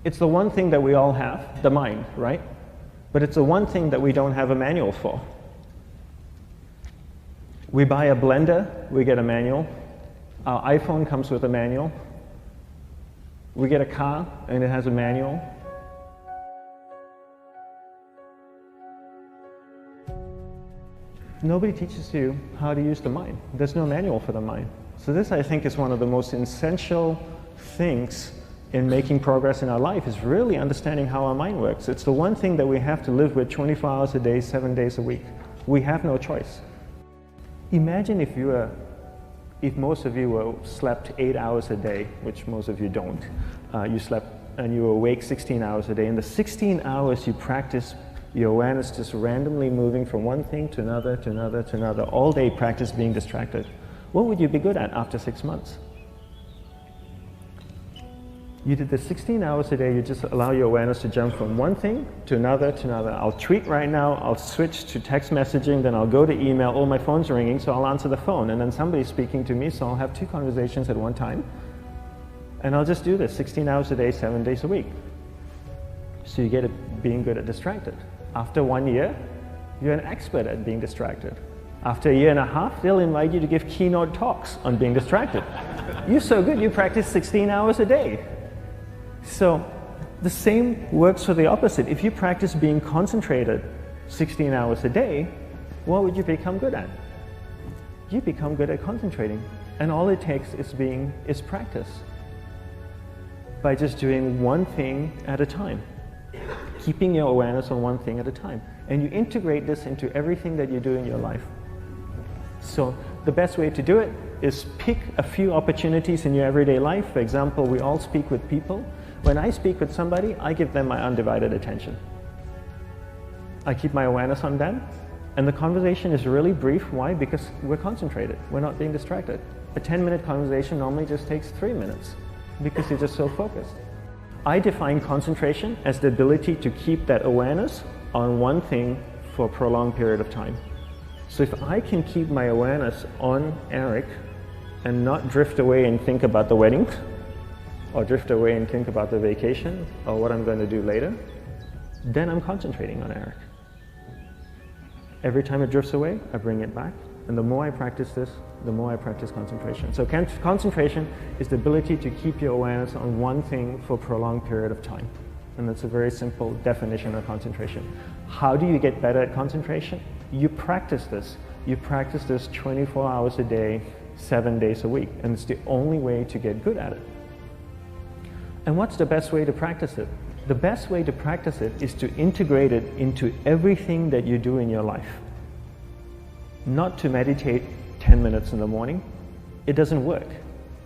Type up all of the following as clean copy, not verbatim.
It's the one thing that we all have, the mind, right? But it's the one thing that we don't have a manual for. We buy a blender, we get a manual. Our iPhone comes with a manual. We get a car and it has a manual. Nobody teaches you how to use the mind. There's no manual for the mind. So this, I think, is one of the most essential things in making progress in our life, is really understanding how our mind works. It's the one thing that we have to live with 24 hours a day, 7 days a week. We have no choice. Imagine if most of you slept 8 hours a day, which most of you don't. You slept and you were awake 16 hours a day. In the 16 hours you practice your awareness just randomly moving from one thing to another, to another, to another, all day practice being distracted. What would you be good at after 6 months? You did the 16 hours a day, you just allow your awareness to jump from one thing to another, to another. I'll tweet right now, I'll switch to text messaging, then I'll go to email, oh, my phone's ringing, so I'll answer the phone, and then somebody's speaking to me, so I'll have 2 conversations at one time. And I'll just do this 16 hours a day, 7 days a week. So you get it being good at distracted. After 1 year, you're an expert at being distracted. After a year and a half, they'll invite you to give keynote talks on being distracted. You're so good, you practice 16 hours a day. So the same works for the opposite. If you practice being concentrated 16 hours a day, what would you become good at? You become good at concentrating. And all it takes is practice. By just doing one thing at a time. Keeping your awareness on one thing at a time. And you integrate this into everything that you do in your life. So the best way to do it is pick a few opportunities in your everyday life. For example, we all speak with people. When I speak with somebody, I give them my undivided attention. I keep my awareness on them, and the conversation is really brief. Why? Because we're concentrated. We're not being distracted. A 10-minute conversation normally just takes 3 minutes because you're just so focused. I define concentration as the ability to keep that awareness on one thing for a prolonged period of time. So if I can keep my awareness on Eric and not drift away and think about the wedding, or drift away and think about the vacation, or what I'm going to do later, then I'm concentrating on Eric. Every time it drifts away, I bring it back. And the more I practice this, the more I practice concentration. So concentration is the ability to keep your awareness on one thing for a prolonged period of time. And that's a very simple definition of concentration. How do you get better at concentration? You practice this. You practice this 24 hours a day, 7 days a week. And it's the only way to get good at it. And what's the best way to practice it? The best way to practice it is to integrate it into everything that you do in your life. Not to meditate 10 minutes in the morning. It doesn't work.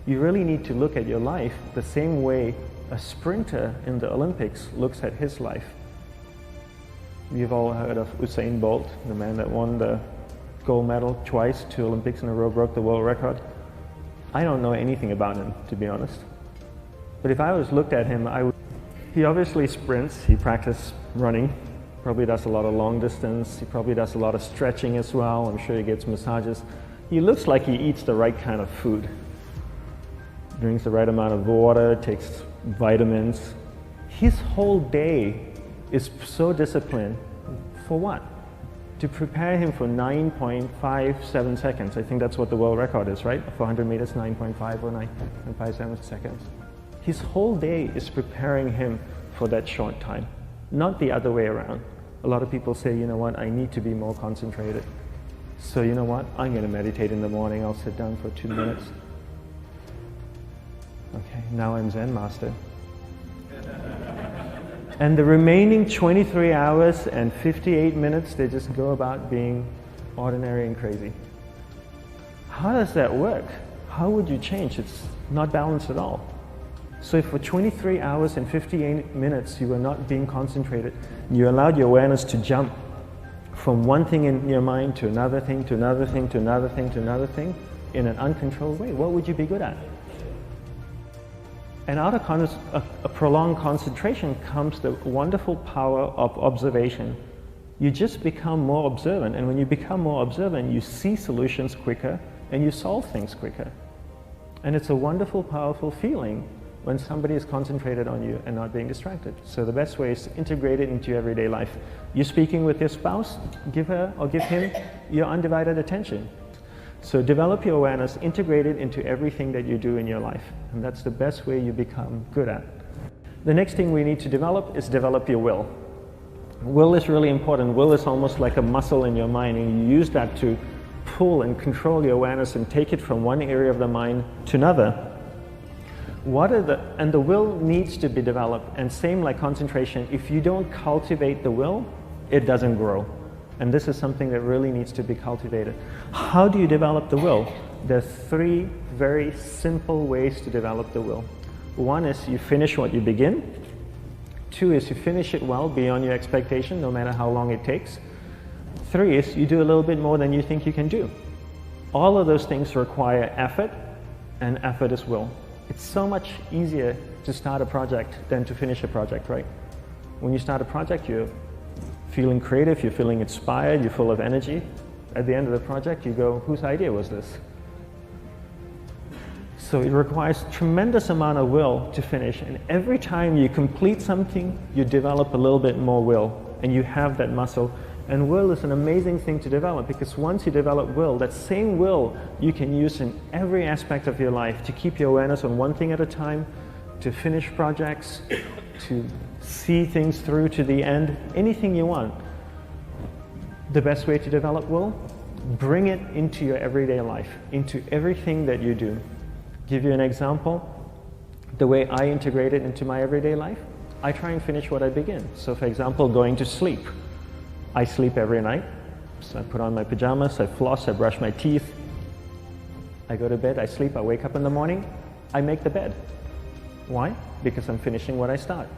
You really need to look at your life the same way a sprinter in the Olympics looks at his life. You've all heard of Usain Bolt, the man that won the gold medal twice, 2 Olympics in a row, broke the world record. I don't know anything about him, to be honest. But if I was looked at him, he obviously sprints, he practices running, probably does a lot of long distance, he probably does a lot of stretching as well, I'm sure he gets massages. He looks like he eats the right kind of food. Drinks the right amount of water, takes vitamins. His whole day is so disciplined. For what? To prepare him for 9.57 seconds. I think that's what the world record is, right? For 100 meters, 9.5 or 9.57 seconds. His whole day is preparing him for that short time, not the other way around. A lot of people say, you know what, I need to be more concentrated. So you know what, I'm going to meditate in the morning, I'll sit down for 2 minutes. Okay, now I'm Zen master. And the remaining 23 hours and 58 minutes, they just go about being ordinary and crazy. How does that work? How would you change? It's not balanced at all. So if for 23 hours and 58 minutes you were not being concentrated, you allowed your awareness to jump from one thing in your mind to another thing, to another thing, to another thing, to another thing, in an uncontrolled way, what would you be good at? And out of a prolonged concentration comes the wonderful power of observation. You just become more observant, and when you become more observant, you see solutions quicker and you solve things quicker. And it's a wonderful, powerful feeling when somebody is concentrated on you and not being distracted. So the best way is to integrate it into your everyday life. You're speaking with your spouse, give her or give him your undivided attention. So develop your awareness, integrate it into everything that you do in your life. And that's the best way you become good at. The next thing we need to develop is develop your will. Will is really important. Will is almost like a muscle in your mind, and you use that to pull and control your awareness and take it from one area of the mind to another. And the will needs to be developed, and same like concentration, if you don't cultivate the will, it doesn't grow. And this is something that really needs to be cultivated. How do you develop the will? There's 3 very simple ways to develop the will. 1 is you finish what you begin. 2 is you finish it well beyond your expectation, no matter how long it takes. 3 is you do a little bit more than you think you can do. All of those things require effort, and effort is will. It's so much easier to start a project than to finish a project, right? When you start a project, you're feeling creative, you're feeling inspired, you're full of energy. At the end of the project, you go, whose idea was this? So it requires tremendous amount of will to finish, and every time you complete something, you develop a little bit more will, and you have that muscle. And will is an amazing thing to develop, because once you develop will, that same will you can use in every aspect of your life to keep your awareness on one thing at a time, to finish projects, to see things through to the end, anything you want. The best way to develop will? Bring it into your everyday life, into everything that you do. Give you an example, the way I integrate it into my everyday life, I try and finish what I begin. So for example, going to sleep. I sleep every night, so I put on my pajamas, I floss, I brush my teeth, I go to bed, I sleep, I wake up in the morning, I make the bed. Why? Because I'm finishing what I start.